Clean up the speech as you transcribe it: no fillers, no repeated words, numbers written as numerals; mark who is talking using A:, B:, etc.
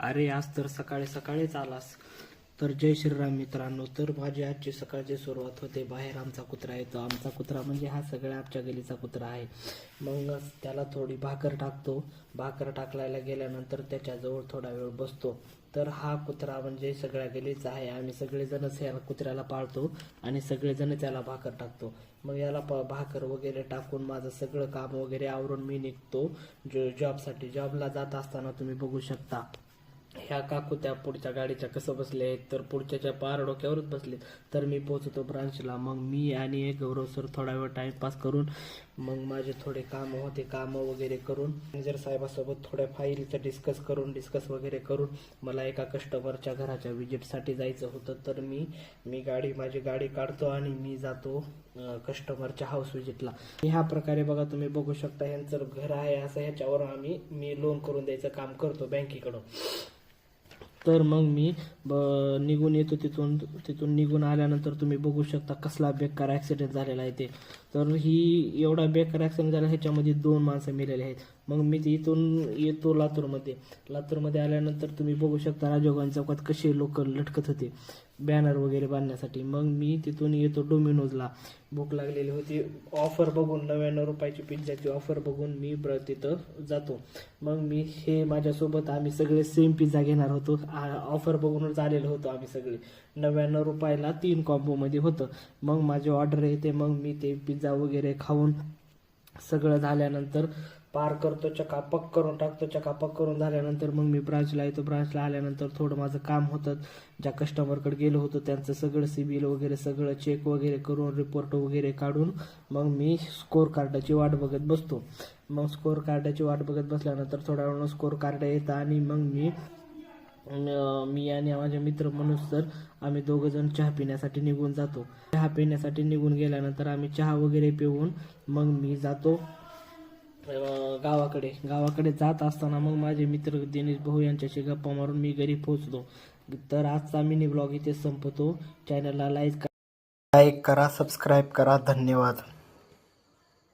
A: अरे आज तर सकाळी सकाळीच आलास. तर जय श्रीराम मित्रांनो. तर माझी आजची सकाळची सुरुवात होते. बाहेर आमचा कुत्रा येतो. आमचा कुत्रा म्हणजे हा सगळ्या आमच्या गलीचा कुत्रा आहे. मग त्याला थोडी भाकर टाकतो. भाकर टाकलायला गेल्यानंतर त्याच्याजवळ थोडा वेळ बसतो. तर हा कुत्रा म्हणजे सगळ्या गलीचा आहे. आम्ही सगळेजणच या कुत्र्याला पाळतो आणि सगळेजण त्याला भाकर टाकतो. मग याला भाकर वगैरे टाकून माझं सगळं काम वगैरे आवरून मी निघतो जॉबसाठी. जॉबला जात असताना तुम्ही बघू शकता ह्या काकू त्या पुढच्या गाडीच्या कसं बसले आहेत, तर पुढच्याच्या पार डोक्यावरच बसले. तर मी पोहोचतो ब्रांचला. मग मी आणि एक गौरव सर थोडा वेळ टाइमपास करून मग माझे थोडे कामं होते, कामं वगैरे करून मॅनेजर साहेबासोबत थोड्या फाईलचं डिस्कस वगैरे करून मला एका कस्टमरच्या घराच्या विजिटसाठी जायचं होतं. तर माझी गाडी काढतो आणि मी जातो कस्टमरच्या हाऊस विजिटला. ह्या प्रकारे बघा तुम्ही बघू शकता ह्यांचं घर आहे असं. ह्याच्यावर मी लोन करून द्यायचं काम करतो बँकेकडून. तर मग मी निघून येतो. तिथून निघून आल्यानंतर तुम्ही बघू शकता कसला बेकार ॲक्सिडेंट झालेला आहे ते. तर ही एवढा बेकार ॲक्सिडेंट झाला, ह्याच्यामध्ये 2 माणसं मेलेले आहेत. मग मी इथून येतो लातूरमध्ये आल्यानंतर तुम्ही बघू शकता राजीव चौकात कसे लोक लटकत होते बॅनर वगैरे बांधण्यासाठी. मग मी तिथून येतो डोमिनोजला. भूक लागलेली होती. ऑफर बघून 99 रुपयाची पिझ्झाची ऑफर बघून मी तिथं जातो. मग माझ्यासोबत आम्ही सगळे सेम पिझ्झा घेणार होतो. ऑफर बघूनच आलेलो होतो आम्ही सगळे. 99 रुपयाला 3 कॉम्बोमध्ये होतं. मग माझी ऑर्डर येते. मग मी ते पिझ्झा वगैरे खाऊन सगळं झाल्यानंतर पार करतो, चकापक करून टाकतो. चकापक करून झाल्यानंतर मग मी ब्रांचला येतो. ब्रांचला आल्यानंतर थोडं माझं काम होतं. ज्या कस्टमरकडे गेलो होतो त्यांचं सगळं सिबिल वगैरे सगळं चेक वगैरे करून रिपोर्ट वगैरे काढून मग मी स्कोर कार्डाची वाट बघत बसतो. मग स्कोर कार्डाची वाट बघत बसल्यानंतर थोड्या वेळानं स्कोर कार्ड येतं आणि मग मी आणि माझे मित्र मनोज सर आम्ही दोघंजण चहा पिण्यासाठी निघून जातो. चहा पिण्यासाठी निघून गेल्यानंतर आम्ही चहा वगैरे पिऊन मग मी जातो गावाकडे जात असताना मग माझे मित्र दिनेश भाऊ यांच्याशी गप्पा मारून मी घरी पोहोचतो. तर आजचा मिनी ब्लॉग इथे संपतो. चॅनलला लाईक करा, सबस्क्राईब करा. धन्यवाद.